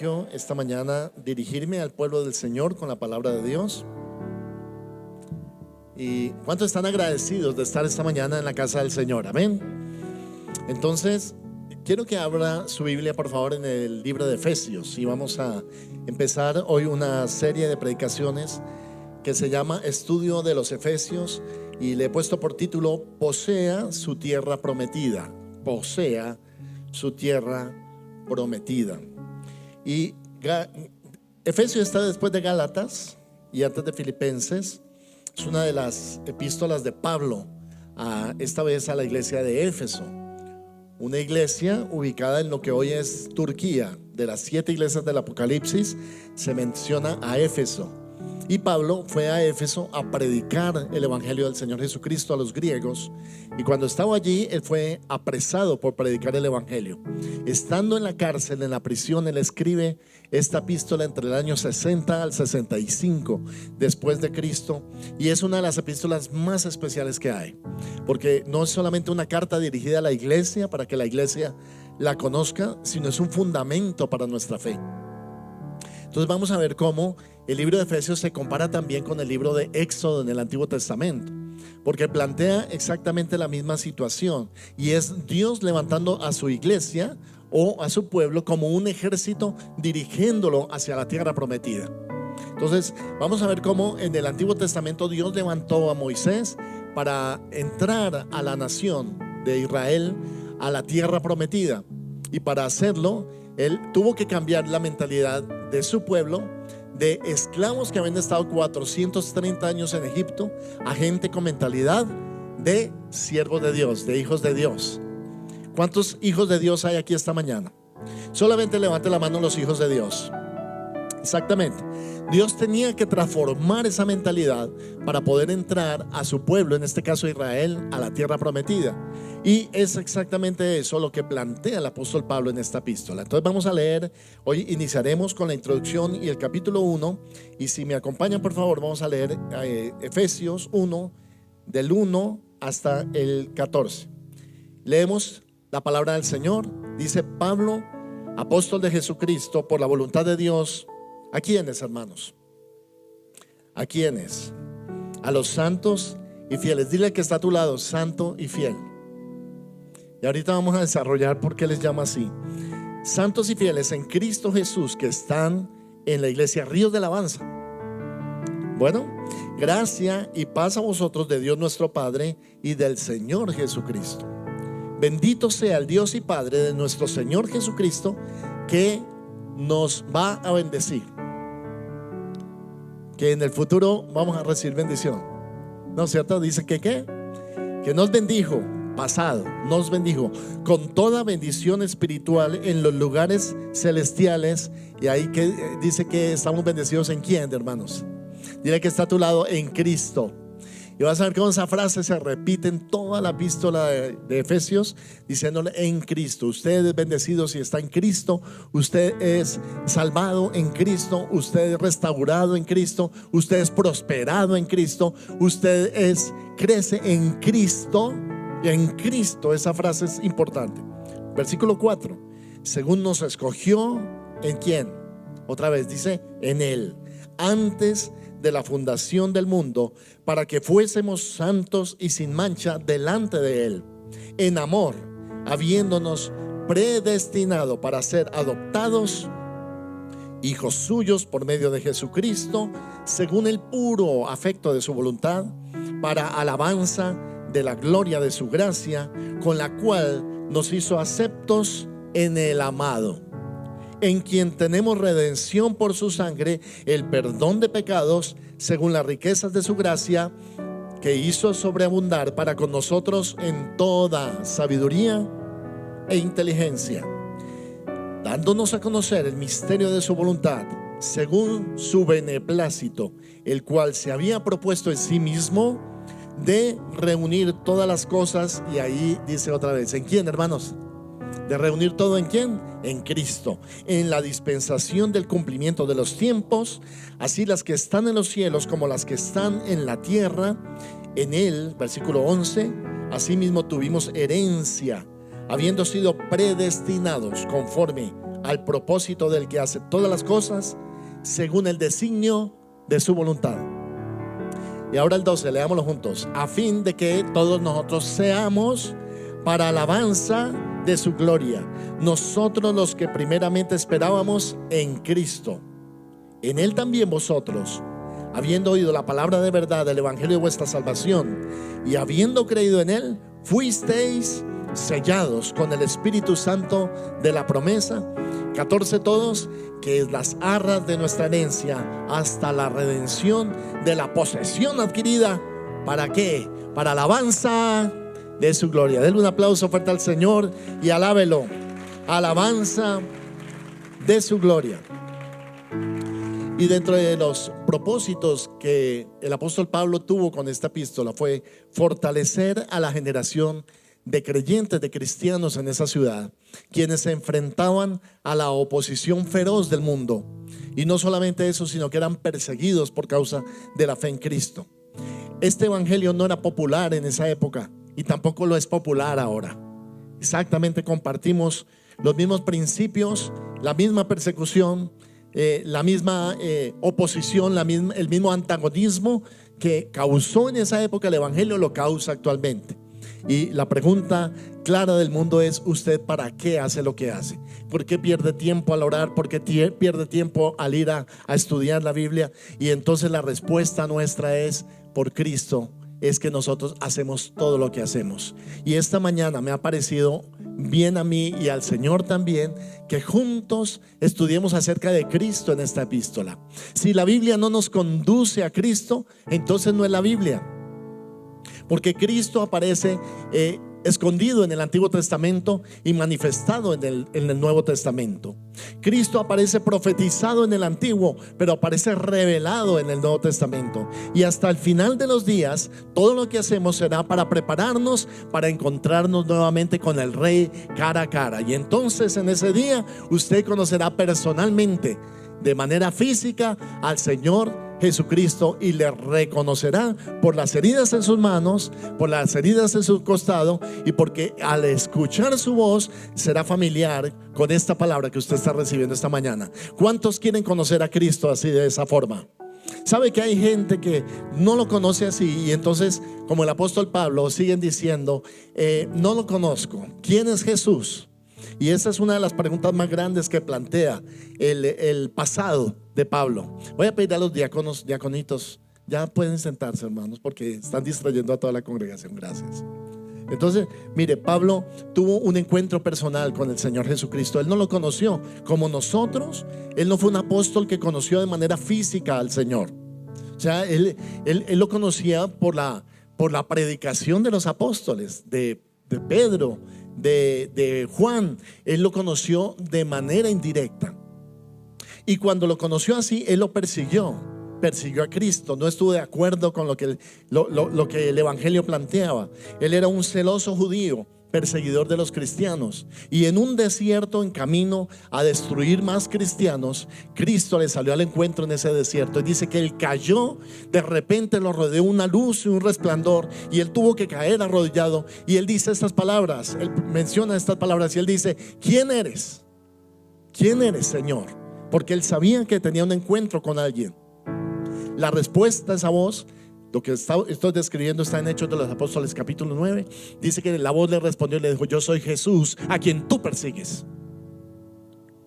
privilegio esta mañana dirigirme al pueblo del Señor con la palabra de Dios. ¿Y cuántos están agradecidos de estar esta mañana en la casa del Señor? Amén. Entonces, quiero que abra su Biblia, por favor, en el libro de Efesios. Y vamos a empezar hoy una serie de predicaciones que se llama Estudio de los Efesios. Y le he puesto por título: Posea su tierra prometida. Posea su tierra prometida. Y Efesios está después de Gálatas y antes de Filipenses. Es una de las epístolas de Pablo, esta vez a la iglesia de Éfeso, una iglesia ubicada en lo que hoy es Turquía. De las 7 iglesias del Apocalipsis se menciona a Éfeso. Y Pablo fue a Éfeso a predicar el evangelio del Señor Jesucristo a los griegos. Y cuando estaba allí, él fue apresado por predicar el evangelio. Estando en la cárcel, en la prisión, él escribe esta epístola entre el año 60 al 65 después de Cristo. Y es una de las epístolas más especiales que hay, porque no es solamente una carta dirigida a la iglesia para que la iglesia la conozca, sino es un fundamento para nuestra fe. Entonces vamos a ver cómo el libro de Efesios se compara también con el libro de Éxodo en el Antiguo Testamento, porque plantea exactamente la misma situación, y es Dios levantando a su iglesia o a su pueblo como un ejército, dirigiéndolo hacia la tierra prometida. Entonces vamos a ver cómo en el Antiguo Testamento Dios levantó a Moisés para entrar a la nación de Israel a la tierra prometida, y para hacerlo él tuvo que cambiar la mentalidad de su pueblo, de esclavos que habían estado 430 años en Egipto, a gente con mentalidad de siervos de Dios, de hijos de Dios. ¿Cuántos hijos de Dios hay aquí esta mañana? Solamente levante la mano los hijos de Dios. Exactamente. Dios tenía que transformar esa mentalidad para poder entrar a su pueblo, en este caso Israel, a la tierra prometida. Y es exactamente eso lo que plantea el apóstol Pablo en esta epístola. Entonces vamos a leer, hoy iniciaremos con la introducción y el capítulo 1. Y si me acompañan, por favor, vamos a leer Efesios 1, del 1 hasta el 14. Leemos la palabra del Señor. Dice: Pablo, apóstol de Jesucristo, por la voluntad de Dios. ¿A quiénes, hermanos? ¿A quiénes? A los santos y fieles. Dile que está a tu lado: santo y fiel. Y ahorita vamos a desarrollar por qué les llama así. Santos y fieles en Cristo Jesús, que están en la iglesia Ríos de Alabanza. Bueno, gracia y paz a vosotros de Dios nuestro Padre y del Señor Jesucristo. Bendito sea el Dios y Padre de nuestro Señor Jesucristo, que nos va a bendecir. Que en el futuro vamos a recibir bendición, ¿no es cierto? Dice que nos bendijo, pasado, nos bendijo con toda bendición espiritual en los lugares celestiales. Y ahí que dice que estamos bendecidos ¿en quién, hermanos? Dile que está a tu lado: en Cristo. Y vas a ver cómo esa frase se repite en toda la epístola de Efesios, diciéndole: en Cristo. Usted es bendecido si está en Cristo. Usted es salvado en Cristo. Usted es restaurado en Cristo. Usted es prosperado en Cristo. Usted crece en Cristo. Y en Cristo, esa frase es importante. Versículo 4: según nos escogió, ¿en quién? Otra vez dice: en Él, antes de la fundación del mundo, para que fuésemos santos y sin mancha delante de Él, en amor, habiéndonos predestinado para ser adoptados hijos suyos por medio de Jesucristo, según el puro afecto de su voluntad, para alabanza de la gloria de su gracia, con la cual nos hizo aceptos en el amado, en quien tenemos redención por su sangre, el perdón de pecados, según las riquezas de su gracia, que hizo sobreabundar para con nosotros en toda sabiduría e inteligencia, dándonos a conocer el misterio de su voluntad, según su beneplácito, el cual se había propuesto en sí mismo de reunir todas las cosas. Y ahí dice otra vez: ¿en quién, hermanos? De reunir todo ¿en quién? En Cristo, en la dispensación del cumplimiento de los tiempos, así las que están en los cielos como las que están en la tierra. En Él, versículo 11, asimismo tuvimos herencia, habiendo sido predestinados conforme al propósito del que hace todas las cosas según el designio de su voluntad. Y ahora el 12, leámoslo juntos. A fin de que todos nosotros seamos para alabanza de su gloria, nosotros los que primeramente esperábamos en Cristo. En Él también vosotros, habiendo oído la palabra de verdad del evangelio de vuestra salvación, y habiendo creído en Él, fuisteis sellados con el Espíritu Santo de la promesa. 14 todos, que es las arras de nuestra herencia hasta la redención de la posesión adquirida. ¿Para qué? Para alabanza de su gloria. Denle un aplauso fuerte al Señor y alábelo. Alabanza de su gloria. Y dentro de los propósitos que el apóstol Pablo tuvo con esta epístola fue fortalecer a la generación de creyentes, de cristianos en esa ciudad, quienes se enfrentaban a la oposición feroz del mundo. Y no solamente eso, sino que eran perseguidos por causa de la fe en Cristo. Este evangelio no era popular en esa época y tampoco lo es popular ahora. Exactamente, compartimos los mismos principios, la misma persecución, la misma oposición, el mismo antagonismo que causó en esa época el evangelio, lo causa actualmente. Y la pregunta clara del mundo es: ¿usted para qué hace lo que hace? ¿Por qué pierde tiempo al orar? ¿Por qué pierde tiempo al ir a estudiar la Biblia? Y entonces la respuesta nuestra es: por Cristo es que nosotros hacemos todo lo que hacemos. Y esta mañana me ha parecido bien a mí y al Señor también que juntos estudiemos acerca de Cristo en esta epístola. Si la Biblia no nos conduce a Cristo, entonces no es la Biblia. Porque Cristo aparece escondido en el Antiguo Testamento y manifestado en el Nuevo Testamento. Cristo aparece profetizado en el Antiguo, pero aparece revelado en el Nuevo Testamento. Y hasta el final de los días, todo lo que hacemos será para prepararnos para encontrarnos nuevamente con el Rey cara a cara. Y entonces en ese día usted conocerá personalmente, de manera física, al Señor Jesucristo, y le reconocerá por las heridas en sus manos, por las heridas en su costado, y porque al escuchar su voz será familiar con esta palabra que usted está recibiendo esta mañana. ¿Cuántos quieren conocer a Cristo así, de esa forma? ¿Sabe que hay gente que no lo conoce así? Y entonces, como el apóstol Pablo, siguen diciendo: no lo conozco. ¿Quién es Jesús? Y esa es una de las preguntas más grandes que plantea el pasado de Pablo. Voy a pedir a los diáconos, diaconitos, ya pueden sentarse, hermanos, porque están distrayendo a toda la congregación. Gracias. Entonces, mire, Pablo tuvo un encuentro personal con el Señor Jesucristo. Él no lo conoció como nosotros. Él no fue un apóstol que conoció de manera física al Señor. O sea, él lo conocía por la predicación de los apóstoles, de Pedro, de Juan. Él lo conoció de manera indirecta. Y cuando lo conoció así, él lo persiguió a Cristo. No estuvo de acuerdo con lo que el evangelio planteaba. Él era un celoso judío, perseguidor de los cristianos, y en un desierto, en camino a destruir más cristianos, Cristo le salió al encuentro en ese desierto. Y dice que él cayó, de repente lo rodeó una luz y un resplandor, y él tuvo que caer arrodillado. Y él dice estas palabras, él menciona estas palabras, y él dice: ¿quién eres? ¿Quién eres, Señor? Porque él sabía que tenía un encuentro con alguien. La respuesta a esa voz, lo que estoy describiendo, está en Hechos de los Apóstoles capítulo 9. Dice que la voz le respondió y le dijo: yo soy Jesús a quien tú persigues.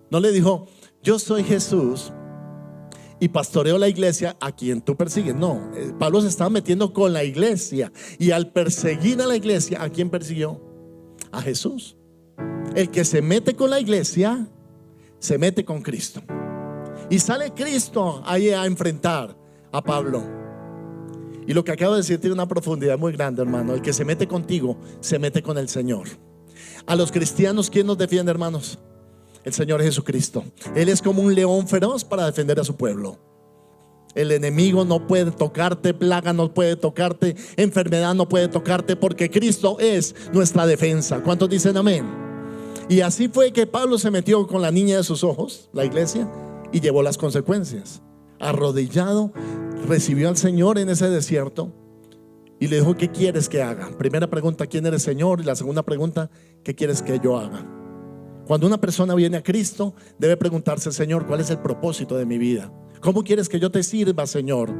No le dijo: yo soy Jesús y pastoreo la iglesia a quien tú persigues. No, Pablo se estaba metiendo con la iglesia, y al perseguir a la iglesia, ¿a quién persiguió? A Jesús. El que se mete con la iglesia se mete con Cristo. Y sale Cristo ahí a enfrentar a Pablo. Y lo que acabo de decir tiene una profundidad muy grande, hermano. El que se mete contigo se mete con el Señor. A los cristianos, ¿quién nos defiende, hermanos? El Señor Jesucristo. Él es como un león feroz para defender a su pueblo. El enemigo no puede tocarte, plaga no puede tocarte, enfermedad no puede tocarte, porque Cristo es nuestra defensa. ¿Cuántos dicen amén? Y así fue que Pablo se metió con la niña de sus ojos, la iglesia, y llevó las consecuencias. Arrodillado, recibió al Señor en ese desierto y le dijo: ¿qué quieres que haga? Primera pregunta: ¿quién eres, Señor? Y la segunda pregunta: ¿qué quieres que yo haga? Cuando una persona viene a Cristo, debe preguntarse: Señor, ¿cuál es el propósito de mi vida? ¿Cómo quieres que yo te sirva, Señor?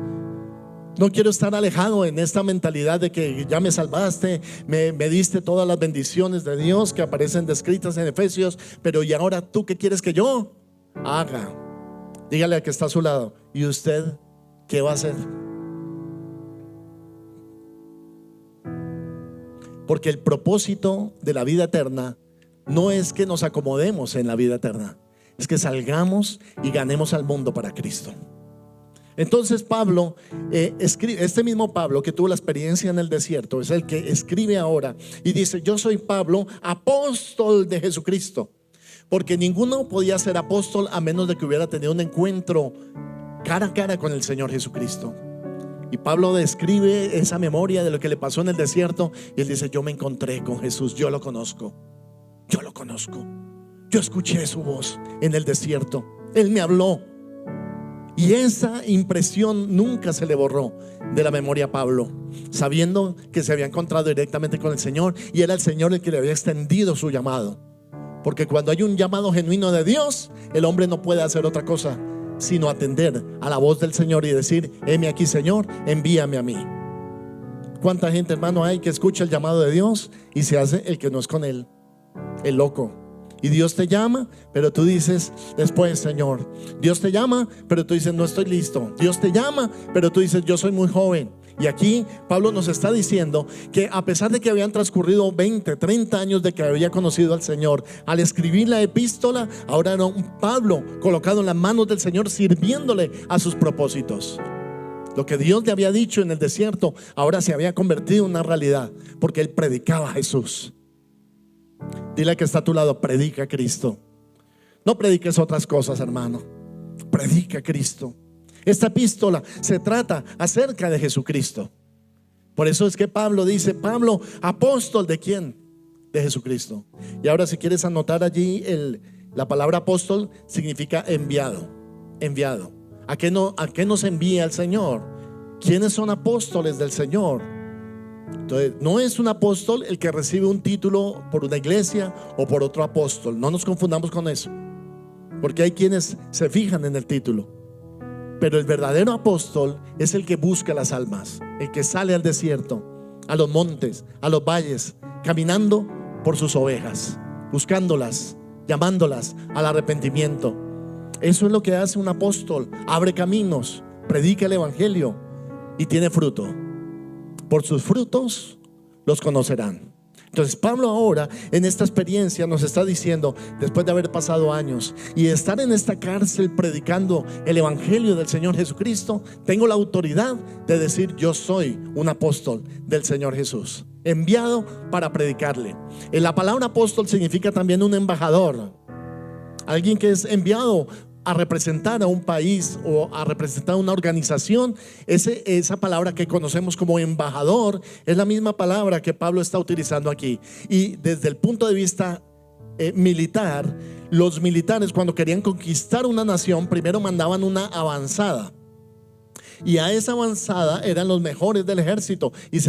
No quiero estar alejado en esta mentalidad de que ya me salvaste, me diste todas las bendiciones de Dios que aparecen descritas en Efesios, pero ¿y ahora tú qué quieres que yo haga? Dígale al que está a su lado: ¿y usted qué va a hacer? Porque el propósito de la vida eterna no es que nos acomodemos en la vida eterna, es que salgamos y ganemos al mundo para Cristo. Entonces Pablo escribe, este mismo Pablo que tuvo la experiencia en el desierto, es el que escribe ahora y dice: yo soy Pablo, apóstol de Jesucristo. Porque ninguno podía ser apóstol a menos de que hubiera tenido un encuentro cara a cara con el Señor Jesucristo. Y Pablo describe esa memoria de lo que le pasó en el desierto y él dice: yo me encontré con Jesús, yo lo conozco, yo escuché su voz en el desierto, Él me habló. Y esa impresión nunca se le borró de la memoria a Pablo, sabiendo que se había encontrado directamente con el Señor y era el Señor el que le había extendido su llamado. Porque cuando hay un llamado genuino de Dios, el hombre no puede hacer otra cosa sino atender a la voz del Señor y decir: heme aquí, Señor, envíame a mí. ¿Cuánta gente, hermano, hay que escucha el llamado de Dios y se hace el que no es con Él, el loco? Y Dios te llama, pero tú dices después: Señor. Dios te llama, pero tú dices: no estoy listo. Dios te llama, pero tú dices: yo soy muy joven. Y aquí Pablo nos está diciendo que a pesar de que habían transcurrido 20, 30 años de que había conocido al Señor, al escribir la epístola, ahora era un Pablo colocado en las manos del Señor, sirviéndole a sus propósitos. Lo que Dios le había dicho en el desierto ahora se había convertido en una realidad, porque él predicaba a Jesús. Dile al que está a tu lado: predica a Cristo. No prediques otras cosas, hermano. Predica a Cristo. Esta epístola se trata acerca de Jesucristo. Por eso es que Pablo dice: Pablo, apóstol ¿de quién? De Jesucristo. Y ahora, si quieres anotar allí, la palabra apóstol significa enviado. Enviado. ¿A qué nos envía el Señor? ¿Quiénes son apóstoles del Señor? Entonces, no es un apóstol el que recibe un título por una iglesia o por otro apóstol. No nos confundamos con eso, porque hay quienes se fijan en el título. Pero el verdadero apóstol es el que busca las almas, el que sale al desierto, a los montes, a los valles, caminando por sus ovejas, buscándolas, llamándolas al arrepentimiento. Eso es lo que hace un apóstol: abre caminos, predica el evangelio y tiene fruto. Por sus frutos los conocerán. Entonces Pablo ahora en esta experiencia nos está diciendo, después de haber pasado años y de estar en esta cárcel predicando el evangelio del Señor Jesucristo, tengo la autoridad de decir: yo soy un apóstol del Señor Jesús, enviado para predicarle. La palabra apóstol significa también un embajador, alguien que es enviado a representar a un país o a representar a una organización. Esa palabra que conocemos como embajador es la misma palabra que Pablo está utilizando aquí. Y desde el punto de vista militar, los militares, cuando querían conquistar una nación, primero mandaban una avanzada, y a esa avanzada eran los mejores del ejército. Y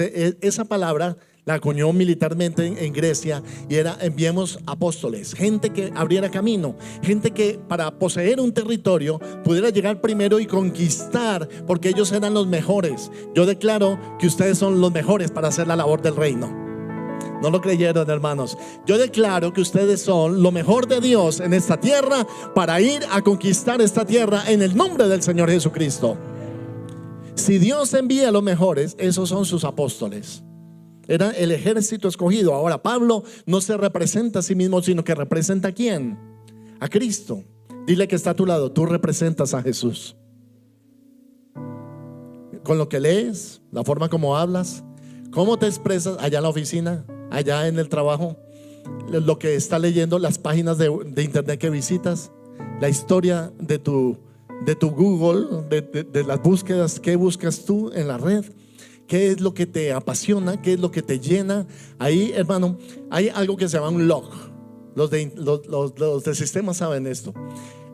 esa palabra la acuñó militarmente en Grecia, y era: enviemos apóstoles, gente que abriera camino, gente que para poseer un territorio pudiera llegar primero y conquistar, porque ellos eran los mejores. Yo declaro que ustedes son los mejores para hacer la labor del reino. ¿No lo creyeron, hermanos? Yo declaro que ustedes son lo mejor de Dios en esta tierra para ir a conquistar esta tierra en el nombre del Señor Jesucristo. Si Dios envía a los mejores, esos son sus apóstoles. Era el ejército escogido. Ahora Pablo no se representa a sí mismo, sino que representa ¿a quién? A Cristo. Dile que está a tu lado: tú representas a Jesús. Con lo que lees, la forma como hablas, cómo te expresas allá en la oficina, allá en el trabajo, lo que está leyendo, las páginas de internet que visitas, la historia de tu Google, de las búsquedas que buscas tú en la red. ¿Qué es lo que te apasiona? ¿Qué es lo que te llena? Ahí, hermano, hay algo que se llama un log. Los del sistema saben esto.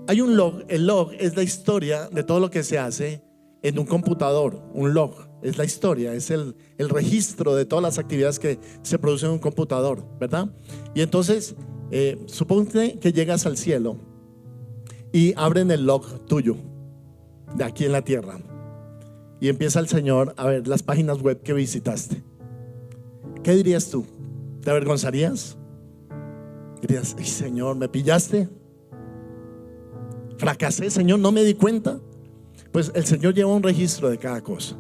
Hay un log. El log es la historia de todo lo que se hace en un computador. Un log es la historia, es el registro de todas las actividades que se producen en un computador, ¿verdad? Y entonces Suponte que llegas al cielo y abren el log tuyo de aquí en la tierra y empieza el Señor a ver las páginas web que visitaste. ¿Qué dirías tú? ¿Te avergonzarías? Dirías: ay, Señor, ¿me pillaste? ¿Fracasé, Señor? ¿No me di cuenta? Pues el Señor lleva un registro de cada cosa.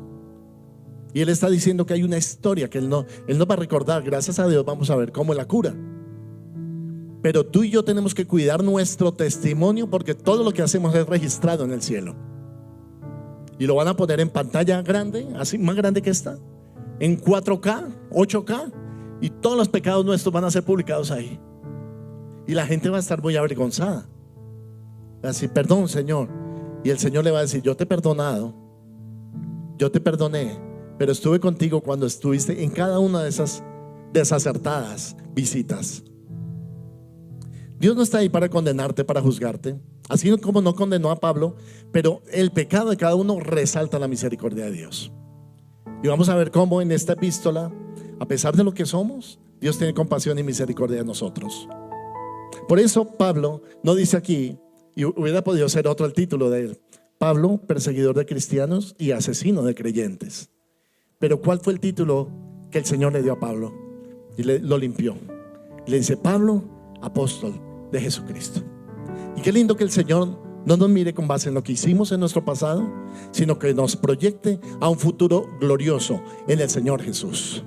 Y Él está diciendo que hay una historia que Él no va a recordar. Gracias a Dios vamos a ver cómo la cura. Pero tú y yo tenemos que cuidar nuestro testimonio, porque todo lo que hacemos es registrado en el cielo. Y lo van a poner en pantalla grande, así más grande que esta, en 4K, 8K, y todos los pecados nuestros van a ser publicados ahí. Y la gente va a estar muy avergonzada. Va a decir: perdón, Señor. Y el Señor le va a decir: yo te he perdonado, yo te perdoné, pero estuve contigo cuando estuviste en cada una de esas desacertadas visitas. Dios no está ahí para condenarte, para juzgarte, así como no condenó a Pablo, pero el pecado de cada uno resalta la misericordia de Dios. Y vamos a ver cómo en esta epístola, a pesar de lo que somos, Dios tiene compasión y misericordia de nosotros. Por eso Pablo no dice aquí, y hubiera podido ser otro el título de él: Pablo, perseguidor de cristianos y asesino de creyentes. Pero ¿cuál fue el título que el Señor le dio a Pablo? Y lo limpió. Le dice: Pablo, apóstol de Jesucristo. Y qué lindo que el Señor no nos mire con base en lo que hicimos en nuestro pasado, sino que nos proyecte a un futuro glorioso en el Señor Jesús.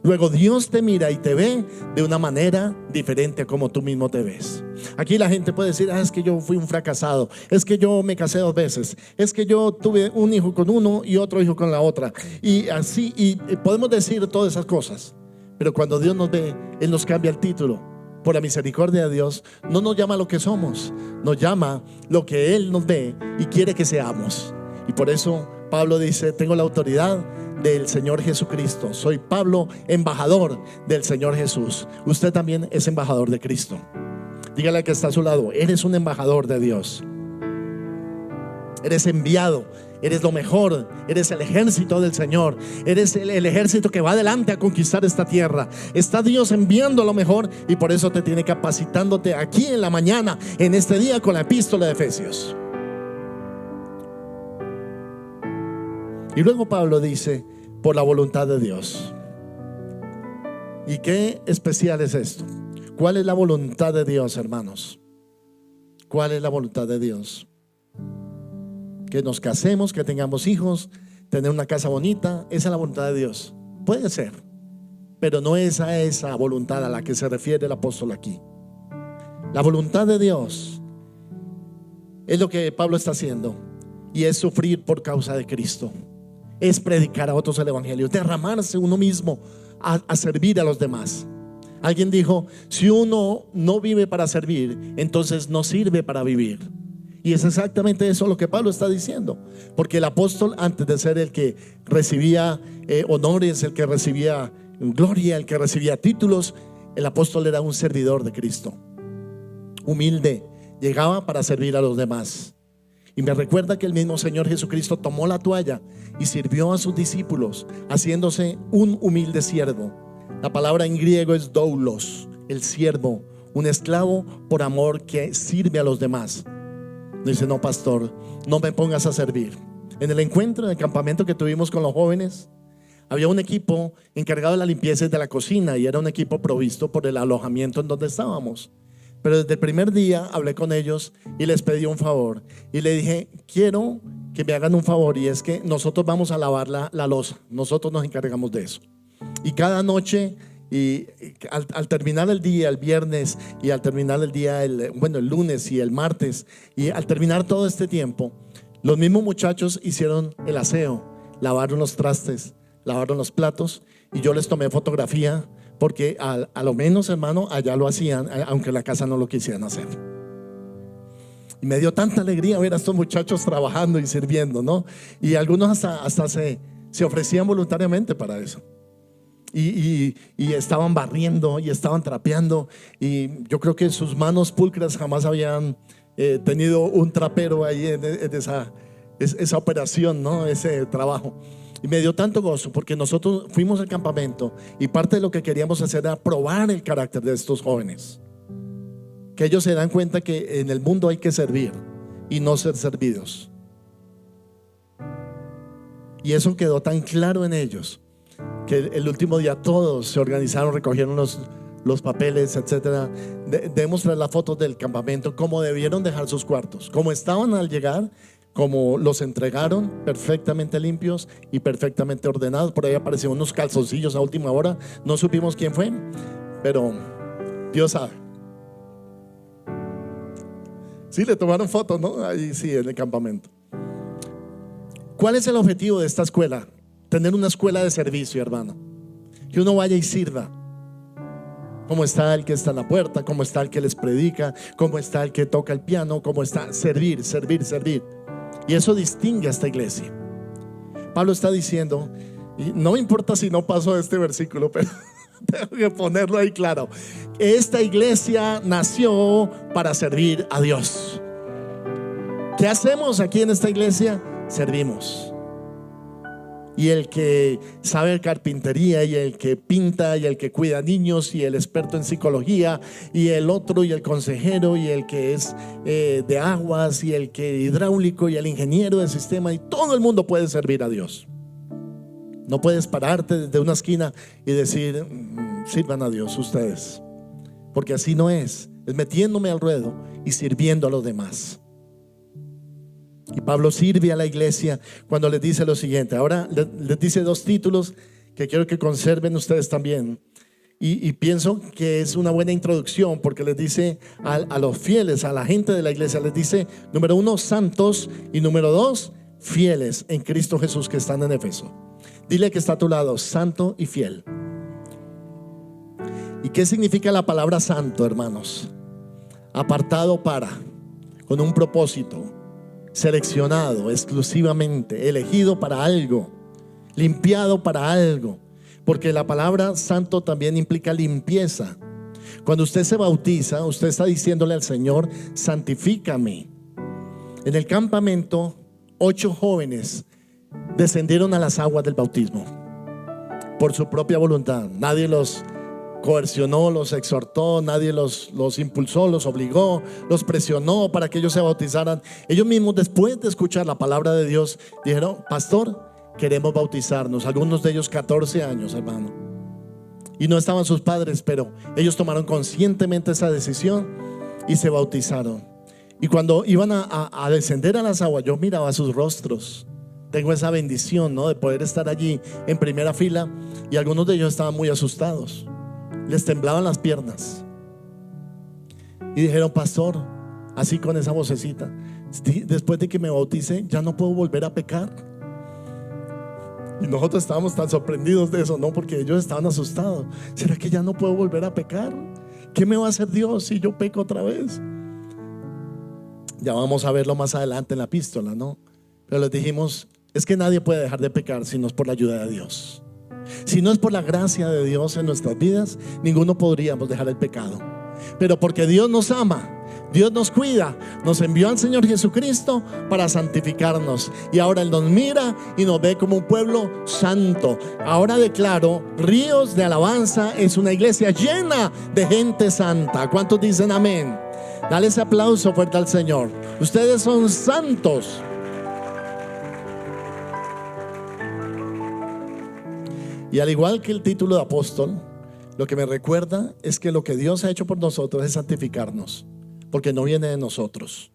Luego Dios te mira y te ve de una manera diferente a como tú mismo te ves. Aquí la gente puede decir: es que yo fui un fracasado, es que yo me casé 2 veces, es que yo tuve un hijo con uno y otro hijo con la otra, y así, y podemos decir todas esas cosas. Pero cuando Dios nos ve, Él nos cambia el título. Por la misericordia de Dios, no nos llama lo que somos, nos llama lo que Él nos ve y quiere que seamos. Y por eso Pablo dice: tengo la autoridad del Señor Jesucristo. Soy Pablo, embajador del Señor Jesús. Usted también es embajador de Cristo. Dígale al que está a su lado: eres un embajador de Dios. Eres enviado, eres lo mejor, eres el ejército del Señor, eres el ejército que va adelante a conquistar esta tierra. Está Dios enviando lo mejor, y por eso te tiene capacitándote aquí en la mañana, en este día, con la epístola de Efesios. Y luego Pablo dice: por la voluntad de Dios. ¿Y qué especial es esto? ¿Cuál es la voluntad de Dios, hermanos? ¿Cuál es la voluntad de Dios? Que nos casemos, que tengamos hijos, tener una casa bonita. Esa es la voluntad de Dios. Puede ser, pero no es a esa voluntad a la que se refiere el apóstol aquí. La voluntad de Dios es lo que Pablo está haciendo, y es sufrir por causa de Cristo. Es predicar a otros el evangelio, derramarse uno mismo a servir a los demás. Alguien dijo: si uno no vive para servir, entonces no sirve para vivir. Y es exactamente eso lo que Pablo está diciendo. Porque el apóstol, antes de ser el que recibía honores, el que recibía gloria, el que recibía títulos, el apóstol era un servidor de Cristo, humilde, llegaba para servir a los demás. Y me recuerda que el mismo Señor Jesucristo tomó la toalla y sirvió a sus discípulos, haciéndose un humilde siervo. La palabra en griego es doulos, el siervo, un esclavo por amor que sirve a los demás. Dice: no, pastor, no me pongas a servir. En el encuentro, en el campamento que tuvimos con los jóvenes, había un equipo encargado de la limpieza de la cocina, y era un equipo provisto por el alojamiento en donde estábamos. Pero desde el primer día hablé con ellos y les pedí un favor. Y le dije: quiero que me hagan un favor, y es que nosotros vamos a lavar la loza. Nosotros nos encargamos de eso. Y cada noche, y al terminar el día, el viernes, y al terminar el día, el lunes y el martes, y al terminar todo este tiempo, los mismos muchachos hicieron el aseo, lavaron los trastes, lavaron los platos, y yo les tomé fotografía, porque a lo menos, hermano, allá lo hacían, aunque en la casa no lo quisieran hacer. Y me dio tanta alegría ver a estos muchachos trabajando y sirviendo, ¿no? Y algunos hasta se ofrecían voluntariamente para eso. Y estaban barriendo y estaban trapeando, y yo creo que sus manos pulcras jamás habían tenido un trapero ahí en esa operación, ¿no? Ese trabajo. Y me dio tanto gozo, porque nosotros fuimos al campamento y parte de lo que queríamos hacer era probar el carácter de estos jóvenes. que ellos se dan cuenta que en el mundo hay que servir y no ser servidos. Y eso quedó tan claro en ellos que el último día todos se organizaron, recogieron los papeles, etcétera. De mostrar las fotos del campamento, cómo debieron dejar sus cuartos, cómo estaban al llegar, cómo los entregaron perfectamente limpios y perfectamente ordenados. Por ahí aparecieron unos calzoncillos a última hora, no supimos quién fue, pero Dios sabe. Sí, le tomaron fotos, ¿no? Ahí sí, en el campamento. ¿Cuál es el objetivo de esta escuela? Tener una escuela de servicio, hermano. Que uno vaya y sirva. Cómo está el que está en la puerta, cómo está el que les predica, cómo está el que toca el piano, cómo está servir, servir, servir. Y eso distingue a esta iglesia. Pablo está diciendo, y no me importa si no paso este versículo, pero tengo que ponerlo ahí claro. Esta iglesia nació para servir a Dios. ¿Qué hacemos aquí en esta iglesia? Servimos. Y el que sabe carpintería, y el que pinta, y el que cuida niños, y el experto en psicología, y el otro, y el consejero, y el que es de aguas, y el que hidráulico, y el ingeniero del sistema, y todo el mundo puede servir a Dios. No puedes pararte desde una esquina y decir sirvan a Dios ustedes, porque así no es metiéndome al ruedo y sirviendo a los demás. Y Pablo sirve a la iglesia cuando les dice lo siguiente. Ahora les dice dos títulos que quiero que conserven ustedes también. Y pienso que es una buena introducción, porque les dice a los fieles, a la gente de la iglesia, les dice, número 1, santos, y número 2, fieles en Cristo Jesús, que están en Éfeso. Dile que está a tu lado, santo y fiel. ¿Y qué significa la palabra santo, hermanos? Apartado para, con un propósito, seleccionado exclusivamente, elegido para algo, limpiado para algo, porque la palabra santo también implica limpieza. Cuando usted se bautiza, usted está diciéndole al Señor, santifícame. En el campamento, 8 jóvenes descendieron a las aguas del bautismo por su propia voluntad. Nadie los coercionó, los exhortó, nadie los impulsó, los obligó, los presionó para que ellos se bautizaran. Ellos mismos, después de escuchar la palabra de Dios, dijeron, pastor, queremos bautizarnos. Algunos de ellos 14 años, hermano, y no estaban sus padres, pero ellos tomaron conscientemente esa decisión y se bautizaron. Y cuando iban a descender a las aguas, yo miraba sus rostros. Tengo esa bendición, ¿no?, de poder estar allí en primera fila, y algunos de ellos estaban muy asustados. Les temblaban las piernas y dijeron, pastor, así con esa vocecita, después de que me bautice ya no puedo volver a pecar. Y nosotros estábamos tan sorprendidos de eso, ¿no? Porque ellos estaban asustados. ¿Será que ya no puedo volver a pecar? ¿Qué me va a hacer Dios si yo peco otra vez? Ya vamos a verlo más adelante en la epístola, ¿no? Pero les dijimos, es que nadie puede dejar de pecar si no es por la ayuda de Dios. Si no es por la gracia de Dios en nuestras vidas, ninguno podríamos dejar el pecado. Pero porque Dios nos ama, Dios nos cuida, nos envió al Señor Jesucristo para santificarnos. Y ahora Él nos mira y nos ve como un pueblo santo. Ahora declaro, Ríos de Alabanza es una iglesia llena de gente santa. ¿Cuántos dicen amén? Dale ese aplauso fuerte al Señor. Ustedes son santos. Y al igual que el título de apóstol, lo que me recuerda es que lo que Dios ha hecho por nosotros es santificarnos, porque no viene de nosotros.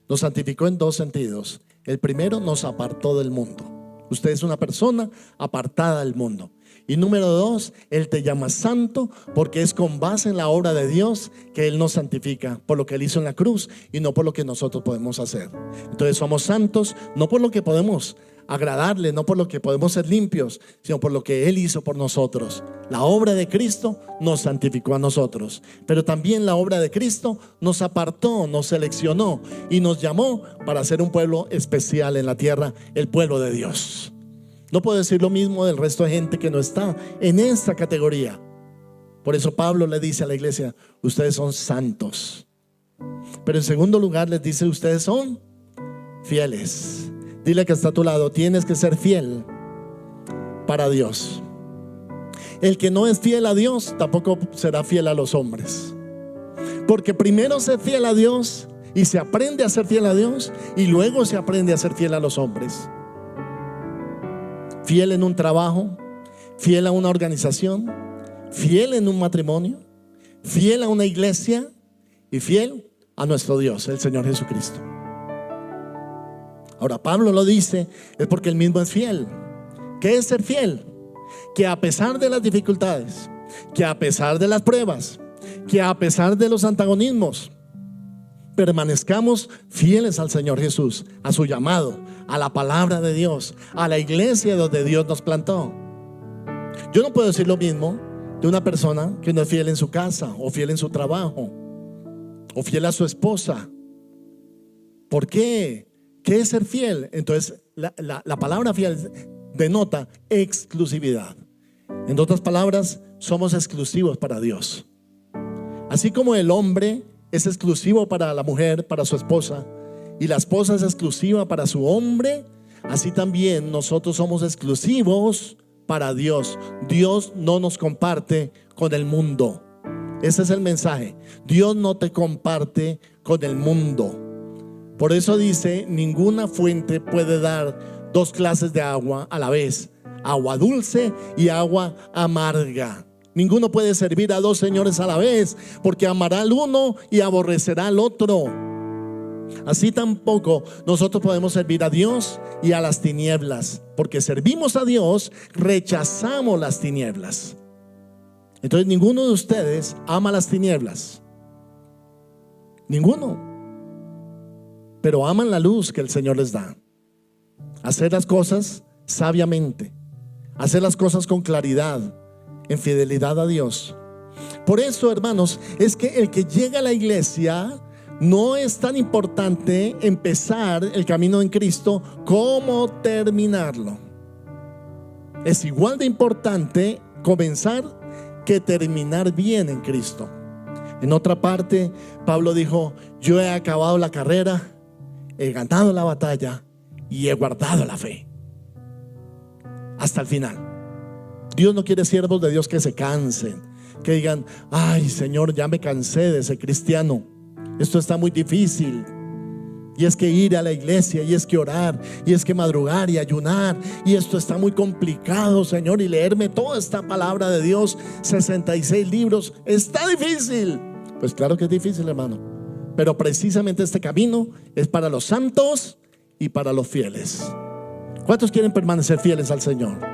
Nos santificó en 2 sentidos. El primero, nos apartó del mundo. Usted es una persona apartada del mundo. Y número 2, Él te llama santo, porque es con base en la obra de Dios que Él nos santifica, por lo que Él hizo en la cruz y no por lo que nosotros podemos hacer. Entonces somos santos no por lo que podemos agradarle, no por lo que podemos ser limpios, sino por lo que Él hizo por nosotros. La obra de Cristo nos santificó a nosotros, pero también la obra de Cristo nos apartó, nos seleccionó y nos llamó para ser un pueblo especial en la tierra, el pueblo de Dios. No puedo decir lo mismo del resto de gente que no está en esta categoría. Por eso Pablo le dice a la iglesia, ustedes son santos. Pero en segundo lugar les dice, ustedes son fieles. Dile que está a tu lado, tienes que ser fiel para Dios. El que no es fiel a Dios tampoco será fiel a los hombres, Porque primero se es fiel a Dios y se aprende a ser fiel a Dios, y luego se aprende a ser fiel a los hombres. Fiel en un trabajo, fiel a una organización, fiel en un matrimonio, fiel a una iglesia y fiel a nuestro Dios, el Señor Jesucristo. Ahora Pablo lo dice, es porque él mismo es fiel. ¿Qué es ser fiel? Que a pesar de las dificultades, que a pesar de las pruebas, que a pesar de los antagonismos, permanezcamos fieles al Señor Jesús, a su llamado, a la palabra de Dios, a la iglesia donde Dios nos plantó. Yo no puedo decir lo mismo de una persona que no es fiel en su casa, o fiel en su trabajo, o fiel a su esposa. ¿Por qué? ¿Qué es ser fiel? Entonces la palabra fiel denota exclusividad. En otras palabras, somos exclusivos para Dios. Así como el hombre es exclusivo para la mujer, para su esposa, y la esposa es exclusiva para su hombre, así también nosotros somos exclusivos para Dios. Dios no nos comparte con el mundo. Ese es el mensaje. Dios no te comparte con el mundo. Por eso dice, ninguna fuente puede dar dos clases de agua a la vez, agua dulce y agua amarga. Ninguno puede servir a dos señores a la vez, porque amará al uno y aborrecerá al otro. Así tampoco nosotros podemos servir a Dios y a las tinieblas, porque servimos a Dios, rechazamos las tinieblas. Entonces ninguno de ustedes ama las tinieblas, ninguno, pero aman la luz que el Señor les da. Hacer las cosas sabiamente, hacer las cosas con claridad, en fidelidad a Dios. Por eso, hermanos, es que el que llega a la iglesia, no es tan importante empezar el camino en Cristo como terminarlo. Es igual de importante comenzar que terminar bien en Cristo. En otra parte, Pablo dijo, yo he acabado la carrera, he ganado la batalla y he guardado la fe hasta el final. Dios no quiere siervos de Dios que se cansen, que digan, ay Señor, ya me cansé de ser cristiano, esto está muy difícil, y es que ir a la iglesia, y es que orar, y es que madrugar y ayunar, y esto está muy complicado, Señor, y leerme toda esta palabra de Dios, 66 libros, está difícil. Pues claro que es difícil, hermano, pero precisamente este camino es para los santos y para los fieles. ¿Cuántos quieren permanecer fieles al Señor?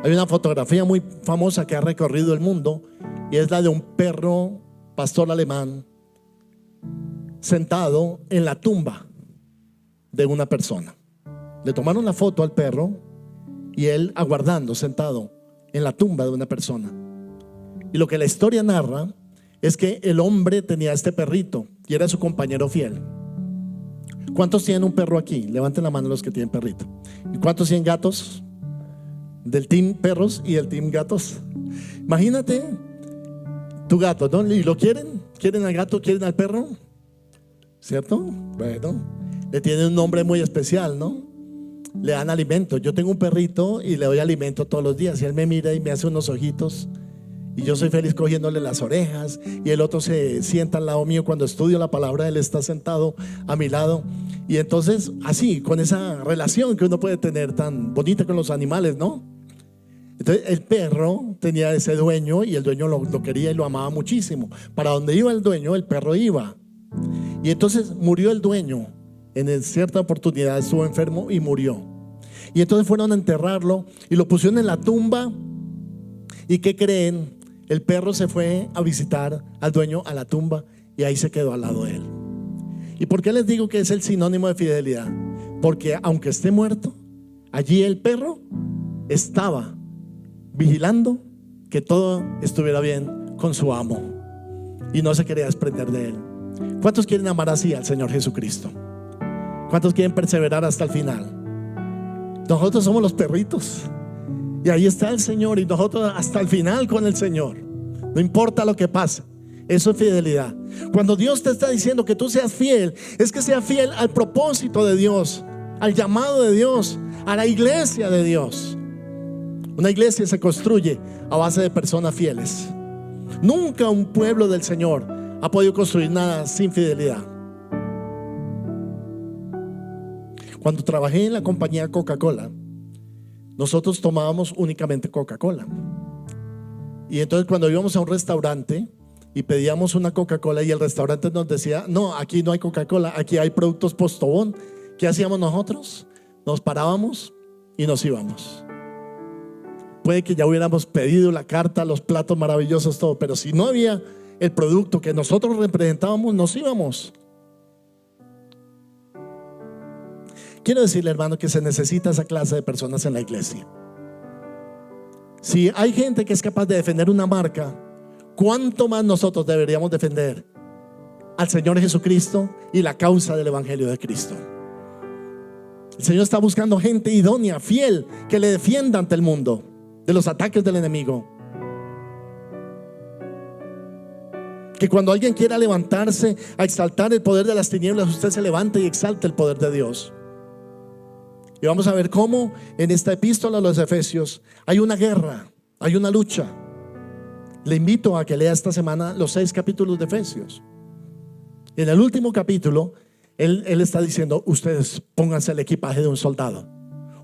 Hay una fotografía muy famosa que ha recorrido el mundo, y es la de un perro pastor alemán sentado en la tumba de una persona. Le tomaron la foto al perro y él aguardando, sentado en la tumba de una persona. Y lo que la historia narra es que el hombre tenía este perrito y era su compañero fiel. ¿Cuántos tienen un perro aquí? Levanten la mano los que tienen perrito. ¿Y cuántos tienen gatos? Del team perros y del team gatos. Imagínate tu gato, ¿no? ¿Y lo quieren? ¿Quieren al gato? ¿Quieren al perro? ¿Cierto? Bueno, le tienen un nombre muy especial, ¿no? Le dan alimento. Yo tengo un perrito y le doy alimento todos los días, y él me mira y me hace unos ojitos, y yo soy feliz cogiéndole las orejas, y el otro se sienta al lado mío cuando estudio la palabra, él está sentado a mi lado. Y entonces así, con esa relación que uno puede tener tan bonita con los animales, ¿no? Entonces el perro tenía ese dueño, y el dueño lo quería y lo amaba muchísimo. Para donde iba el dueño, el perro iba. Y entonces murió el dueño. En cierta oportunidad estuvo enfermo y murió. Y entonces fueron a enterrarlo y lo pusieron en la tumba. ¿Y qué creen? El perro se fue a visitar al dueño a la tumba, y ahí se quedó al lado de él. ¿Y por qué les digo que es el sinónimo de fidelidad? Porque aunque esté muerto, allí el perro estaba vigilando que todo estuviera bien con su amo, y no se quería desprender de él. ¿Cuántos quieren amar así al Señor Jesucristo? ¿Cuántos quieren perseverar hasta el final? Nosotros somos los perritos, y ahí está el Señor, y nosotros hasta el final con el Señor, no importa lo que pase. Eso es fidelidad. Cuando Dios te está diciendo que tú seas fiel, es que seas fiel al propósito de Dios, al llamado de Dios, a la iglesia de Dios. Una iglesia se construye a base de personas fieles. Nunca un pueblo del Señor ha podido construir nada sin fidelidad. Cuando trabajé en la compañía Coca-Cola, nosotros tomábamos únicamente Coca-Cola. Y entonces cuando íbamos a un restaurante y pedíamos una Coca-Cola y el restaurante nos decía: no, aquí no hay Coca-Cola, aquí hay productos Postobón, ¿qué hacíamos nosotros? Nos parábamos y nos íbamos. Puede que ya hubiéramos pedido la carta, los platos maravillosos, todo, pero si no había el producto que nosotros representábamos, nos íbamos. Quiero decirle, hermano, que se necesita esa clase de personas en la iglesia. Si hay gente que es capaz de defender una marca, ¿cuánto más nosotros deberíamos defender al Señor Jesucristo y la causa del Evangelio de Cristo? El Señor está buscando gente idónea, fiel, que le defienda ante el mundo de los ataques del enemigo. Que cuando alguien quiera levantarse a exaltar el poder de las tinieblas, usted se levante y exalte el poder de Dios. Y vamos a ver cómo en esta epístola a los Efesios hay una guerra, hay una lucha. Le invito a que lea esta semana los 6 capítulos de Efesios. En el último capítulo, él está diciendo: ustedes pónganse el equipaje de un soldado,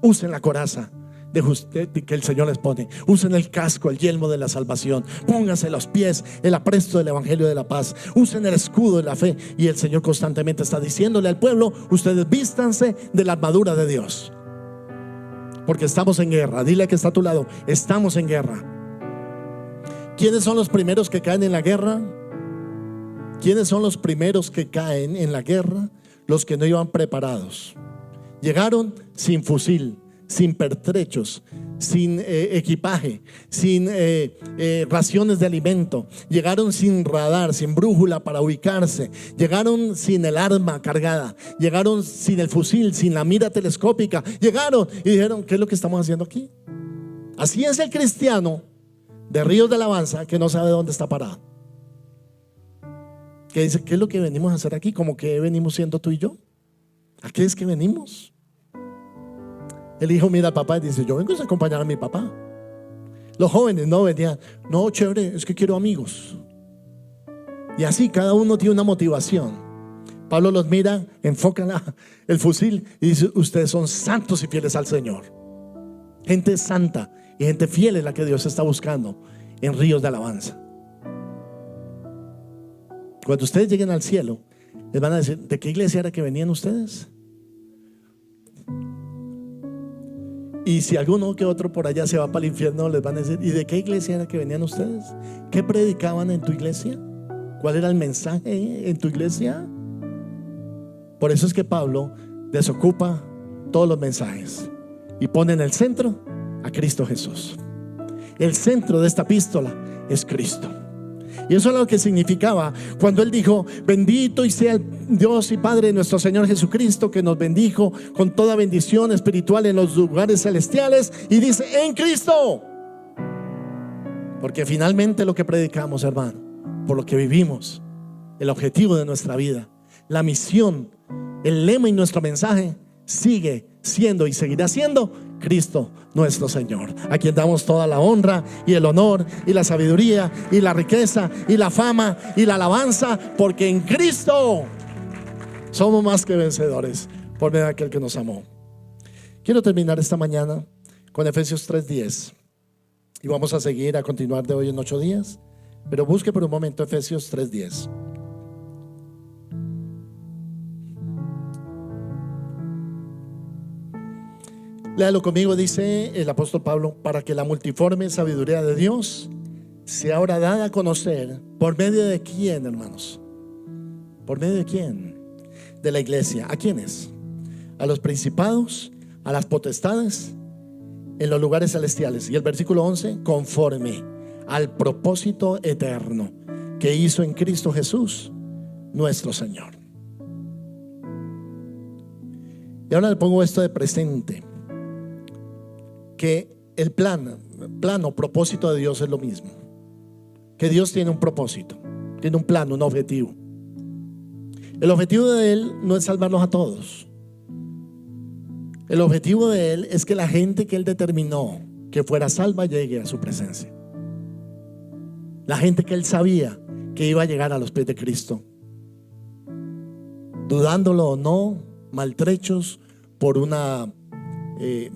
usen la coraza que el Señor les pone, usen el casco, el yelmo de la salvación, pónganse los pies el apresto del evangelio de la paz, usen el escudo de la fe. Y el Señor constantemente está diciéndole al pueblo: ustedes vístanse de la armadura de Dios, porque estamos en guerra. Dile que está a tu lado: estamos en guerra. ¿Quiénes son los primeros que caen en la guerra? ¿Quiénes son los primeros que caen en la guerra? Los que no iban preparados. Llegaron sin fusil, sin pertrechos, sin equipaje, sin raciones de alimento. Llegaron sin radar, sin brújula para ubicarse. Llegaron sin el arma cargada. Llegaron sin el fusil, sin la mira telescópica. Llegaron y dijeron: ¿qué es lo que estamos haciendo aquí? Así es el cristiano de Ríos de Alabanza, que no sabe dónde está parado, que dice: ¿qué es lo que venimos a hacer aquí? ¿Cómo que venimos siendo tú y yo? ¿A qué es que venimos? El hijo mira al papá y dice: yo vengo a acompañar a mi papá. Los jóvenes no venían: no, chévere, es que quiero amigos. Y así cada uno tiene una motivación. Pablo los mira, enfoca el fusil y dice: ustedes son santos y fieles al Señor. Gente santa y gente fiel es la que Dios está buscando en Ríos de Alabanza. Cuando ustedes lleguen al cielo, les van a decir: ¿de qué iglesia era que venían ustedes? Y si alguno que otro por allá se va para el infierno, les van a decir: ¿y de qué iglesia era que venían ustedes? ¿Qué predicaban en tu iglesia? ¿Cuál era el mensaje en tu iglesia? Por eso es que Pablo desocupa todos los mensajes y pone en el centro a Cristo Jesús. El centro de esta epístola es Cristo. Y eso es lo que significaba cuando él dijo: bendito y sea el Dios y Padre de nuestro Señor Jesucristo, que nos bendijo con toda bendición espiritual en los lugares celestiales. Y dice: en Cristo. Porque finalmente lo que predicamos, hermano, por lo que vivimos, el objetivo de nuestra vida, la misión, el lema y nuestro mensaje sigue siendo y seguirá siendo Cristo nuestro Señor, a quien damos toda la honra y el honor y la sabiduría y la riqueza y la fama y la alabanza, porque en Cristo somos más que vencedores por medio de aquel que nos amó. Quiero terminar esta mañana con Efesios 3:10 y vamos a seguir a continuar de hoy en 8 días, pero busque por un momento Efesios 3:10. Léalo conmigo. Dice el apóstol Pablo: para que la multiforme sabiduría de Dios sea ahora dada a conocer. ¿Por medio de quién, hermanos? ¿Por medio de quién? De la iglesia. ¿A quiénes? A los principados, a las potestades en los lugares celestiales. Y el versículo 11: conforme al propósito eterno que hizo en Cristo Jesús nuestro Señor. Y ahora le pongo esto de presente, que el plano, propósito de Dios es lo mismo. Que Dios tiene un propósito, tiene un plano, un objetivo. El objetivo de Él no es salvarlos a todos. El objetivo de Él es que la gente que Él determinó que fuera salva llegue a su presencia. La gente que él sabía que iba a llegar a los pies de Cristo, dudándolo o no, maltrechos por una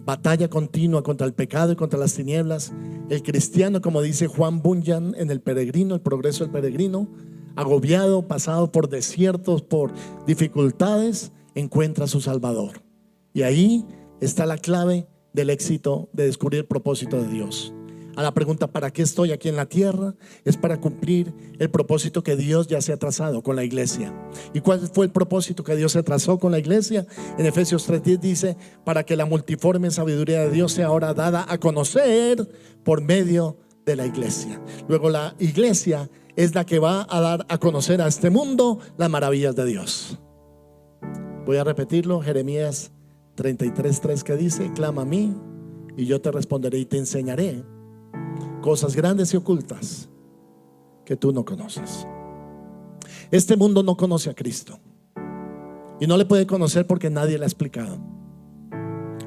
batalla continua contra el pecado y contra las tinieblas. El cristiano, como dice Juan Bunyan en El Peregrino, El Progreso del Peregrino, agobiado, pasado por desiertos, por dificultades, encuentra a su Salvador. Y ahí está la clave del éxito de descubrir el propósito de Dios. A la pregunta ¿para qué estoy aquí en la tierra? Es para cumplir el propósito que Dios ya se ha trazado con la iglesia. ¿Y cuál fue el propósito que Dios se trazó con la iglesia? En Efesios 3:10 dice: para que la multiforme sabiduría de Dios sea ahora dada a conocer por medio de la iglesia. Luego la iglesia es la que va a dar a conocer a este mundo las maravillas de Dios. Voy a repetirlo, Jeremías 33:3, que dice: clama a mí y yo te responderé y te enseñaré cosas grandes y ocultas que tú no conoces. Este mundo no conoce a Cristo y no le puede conocer porque nadie le ha explicado.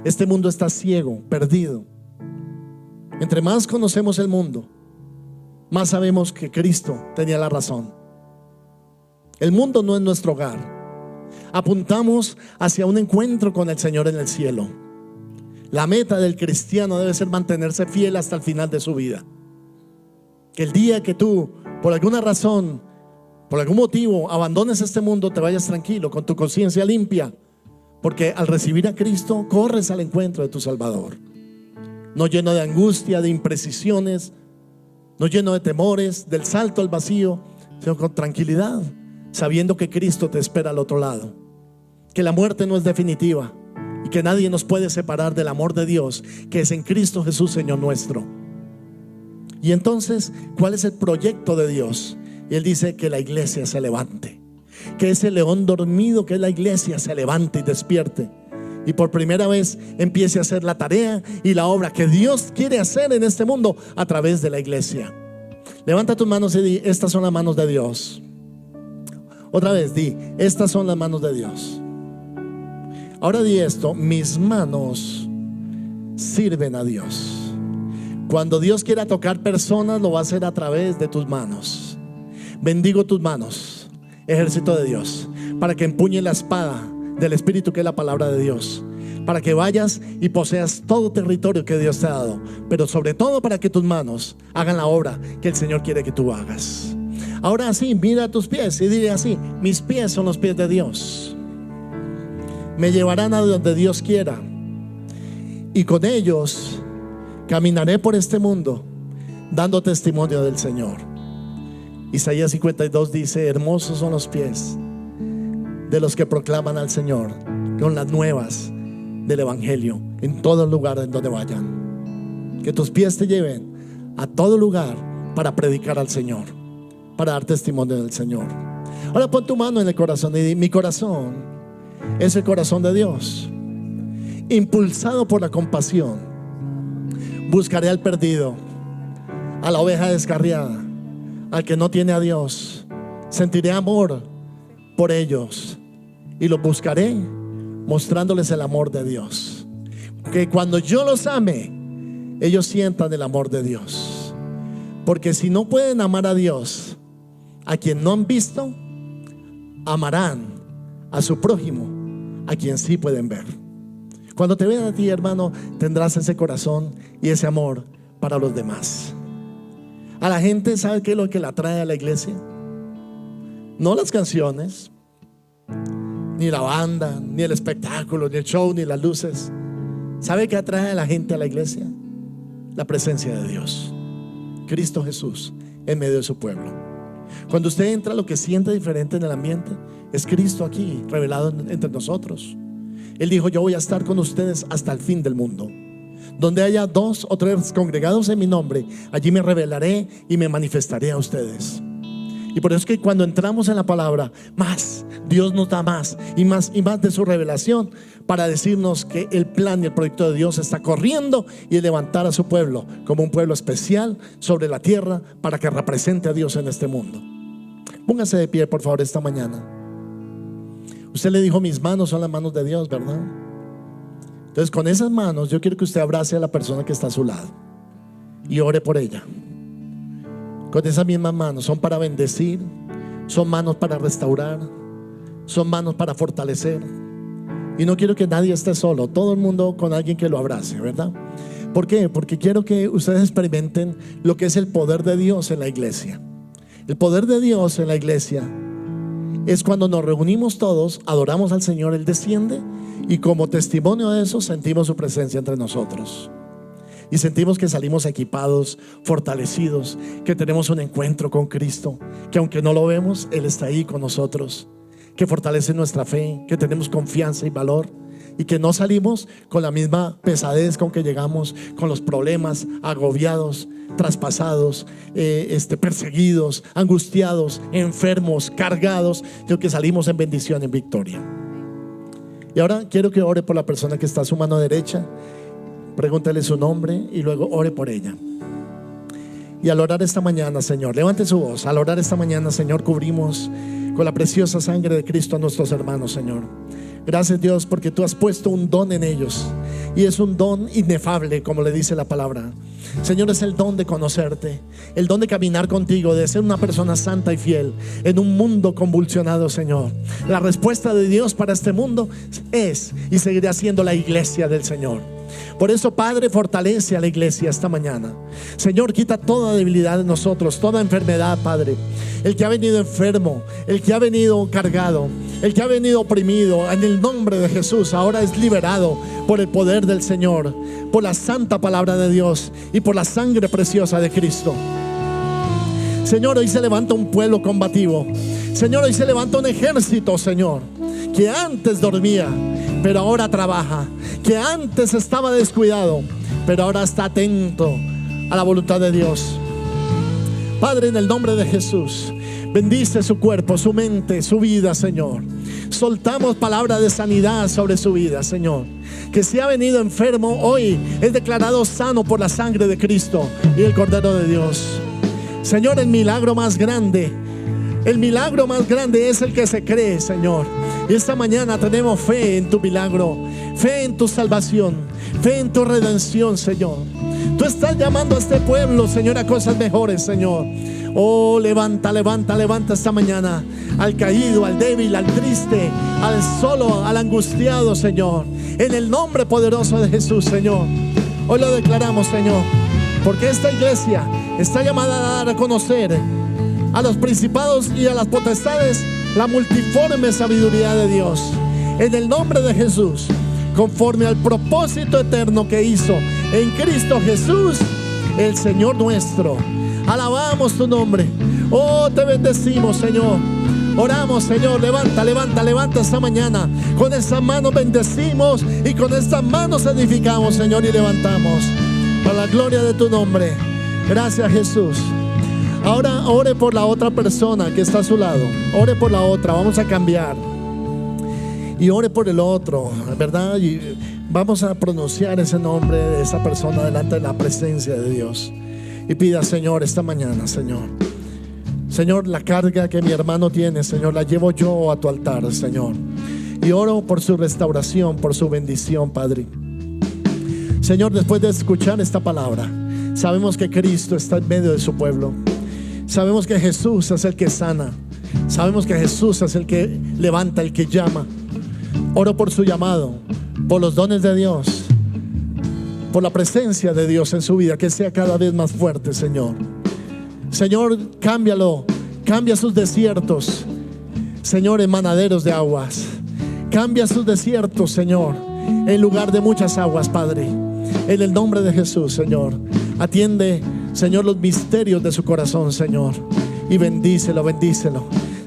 Este mundo está ciego, perdido. Entre más conocemos el mundo, más sabemos que Cristo tenía la razón. El mundo no es nuestro hogar. Apuntamos hacia un encuentro con el Señor en el cielo. La meta del cristiano debe ser mantenerse fiel hasta el final de su vida. Que el día que tú, por alguna razón, por algún motivo, abandones este mundo, te vayas tranquilo, con tu conciencia limpia, porque al recibir a Cristo corres al encuentro de tu Salvador, no lleno de angustia, de imprecisiones, no lleno de temores, del salto al vacío, sino con tranquilidad, sabiendo que Cristo te espera al otro lado, que la muerte no es definitiva y que nadie nos puede separar del amor de Dios que es en Cristo Jesús, Señor nuestro. Y entonces, ¿cuál es el proyecto de Dios? Y Él dice que la iglesia se levante, que ese león dormido que es la iglesia se levante y despierte, y por primera vez empiece a hacer la tarea y la obra que Dios quiere hacer en este mundo a través de la iglesia. Levanta tus manos y di: estas son las manos de Dios. Otra vez di: estas son las manos de Dios. Ahora di esto: mis manos sirven a Dios. Cuando Dios quiera tocar personas, lo va a hacer a través de tus manos. Bendigo tus manos, ejército de Dios, para que empuñe la espada del Espíritu, que es la palabra de Dios, para que vayas y poseas todo territorio que Dios te ha dado, pero sobre todo para que tus manos hagan la obra que el Señor quiere que tú hagas. Ahora sí, mira tus pies y dile así: mis pies son los pies de Dios. Me llevarán a donde Dios quiera, y con ellos caminaré por este mundo dando testimonio del Señor. Isaías 52 dice: hermosos son los pies de los que proclaman al Señor, con las nuevas del Evangelio en todo lugar en donde vayan. Que tus pies te lleven a todo lugar para predicar al Señor, para dar testimonio del Señor. Ahora pon tu mano en el corazón y di: mi corazón es el corazón de Dios. Impulsado por la compasión, buscaré al perdido, a la oveja descarriada, al que no tiene a Dios. Sentiré amor por ellos y los buscaré mostrándoles el amor de Dios. Que cuando yo los ame, ellos sientan el amor de Dios. Porque si no pueden amar a Dios, a quien no han visto, amarán a su prójimo, a quien sí pueden ver. Cuando te vean a ti, hermano, tendrás ese corazón y ese amor para los demás. A la gente, ¿sabe qué es lo que la atrae a la iglesia? No las canciones, ni la banda, ni el espectáculo, ni el show, ni las luces. ¿Sabe qué atrae a la gente a la iglesia? La presencia de Dios, Cristo Jesús en medio de su pueblo. Cuando usted entra, lo que siente diferente en el ambiente es Cristo aquí revelado entre nosotros. Él dijo: yo voy a estar con ustedes hasta el fin del mundo. Donde haya 2 o 3 congregados en mi nombre, allí me revelaré y me manifestaré a ustedes. Y por eso es que cuando entramos en la palabra, más Dios nos da más y más de su revelación, para decirnos que el plan y el proyecto de Dios está corriendo y levantar a su pueblo como un pueblo especial sobre la tierra, para que represente a Dios en este mundo. Póngase de pie, por favor, esta mañana. Usted le dijo: mis manos son las manos de Dios, ¿verdad? Entonces, con esas manos yo quiero que usted abrace a la persona que está a su lado y ore por ella. con esas mismas manos son para bendecir, son manos para restaurar, son manos para fortalecer. Y no quiero que nadie esté solo, todo el mundo con alguien que lo abrace, ¿verdad? ¿Por qué? Porque quiero que ustedes experimenten lo que es el poder de Dios en la iglesia. El poder de Dios en la iglesia es cuando nos reunimos todos, adoramos al Señor, Él desciende, y como testimonio de eso sentimos su presencia entre nosotros. Y sentimos que salimos equipados, fortalecidos, que tenemos un encuentro con Cristo, que aunque no lo vemos, Él está ahí con nosotros, que fortalece nuestra fe, que tenemos confianza y valor, y que no salimos con la misma pesadez con que llegamos, con los problemas, agobiados, traspasados, perseguidos, angustiados, enfermos, cargados, sino que salimos en bendición, en victoria. Y ahora quiero que ore por la persona que está a su mano derecha. Pregúntale su nombre y luego ore por ella. Y al orar esta mañana, Señor, levante su voz. Al orar esta mañana, Señor, cubrimos con la preciosa sangre de Cristo a nuestros hermanos, Señor. Gracias, Dios, porque tú has puesto un don en ellos, y es un don inefable, como le dice la palabra. Señor, es el don de conocerte, el don de caminar contigo, de ser una persona santa y fiel en un mundo convulsionado, Señor. La respuesta de Dios para este mundo es y seguirá siendo la iglesia del Señor. Por eso, Padre, fortalece a la iglesia esta mañana. Señor, quita toda debilidad de nosotros, toda enfermedad, Padre. El que ha venido enfermo, el que ha venido cargado, el que ha venido oprimido, en el nombre de Jesús, ahora es liberado por el poder del Señor, por la santa palabra de Dios y por la sangre preciosa de Cristo. Señor, hoy se levanta un pueblo combativo. Señor, hoy se levanta un ejército, Señor, que antes dormía, pero ahora trabaja, que antes estaba descuidado, pero ahora está atento a la voluntad de Dios. Padre, en el nombre de Jesús, bendice su cuerpo, su mente, su vida, Señor. Soltamos palabra de sanidad sobre su vida, Señor. Que si ha venido enfermo, hoy es declarado sano por la sangre de Cristo y el Cordero de Dios. Señor, el milagro más grande es el que se cree, Señor. Y esta mañana tenemos fe en tu milagro, fe en tu salvación, fe en tu redención, Señor. Tú estás llamando a este pueblo, Señor, a cosas mejores, Señor. Oh, levanta esta mañana al caído, al débil, al triste, al solo, al angustiado, Señor. En el nombre poderoso de Jesús, Señor. Hoy lo declaramos, Señor, porque esta iglesia está llamada a dar a conocer a los principados y a las potestades la multiforme sabiduría de Dios. En el nombre de Jesús, conforme al propósito eterno que hizo en Cristo Jesús, el Señor nuestro. Alabamos tu nombre. Oh, te bendecimos, Señor. Oramos, Señor, levanta esta mañana. Con estas manos bendecimos y con estas manos edificamos, Señor, y levantamos para la gloria de tu nombre. Gracias, Jesús. Ahora ore por la otra persona que está a su lado. Ore por la otra, vamos a cambiar. Y ore por el otro, ¿verdad? Y vamos a pronunciar ese nombre de esa persona delante de la presencia de Dios. Y pida, Señor, esta mañana, Señor, la carga que mi hermano tiene, Señor, la llevo yo a tu altar, Señor. Y oro por su restauración, por su bendición, Padre. Señor, después de escuchar esta palabra, sabemos que Cristo está en medio de su pueblo. Sabemos que Jesús es el que sana. Sabemos que Jesús es el que levanta, el que llama. Oro por su llamado, por los dones de Dios, por la presencia de Dios en su vida, que sea cada vez más fuerte, Señor. Señor, cámbialo, cambia sus desiertos, Señor, en manaderos de aguas. Cambia sus desiertos, Señor, en lugar de muchas aguas, Padre. En el nombre de Jesús, Señor, atiende, Señor, los misterios de su corazón, Señor, y bendícelo.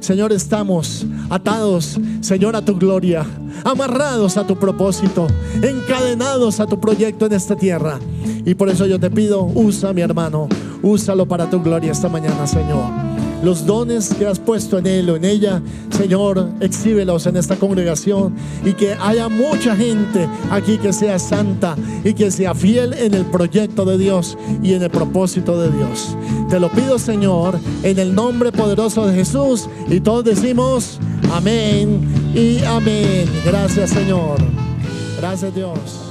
Señor, estamos atados, Señor, a tu gloria, amarrados a tu propósito, encadenados a tu proyecto en esta tierra. Y por eso yo te pido, usa a mi hermano, úsalo para tu gloria esta mañana, Señor. Los dones que has puesto en él o en ella, Señor, exhíbelos en esta congregación, y que haya mucha gente aquí que sea santa y que sea fiel en el proyecto de Dios y en el propósito de Dios. Te lo pido, Señor, en el nombre poderoso de Jesús, y todos decimos amén y amén. Gracias, Señor. Gracias, Dios.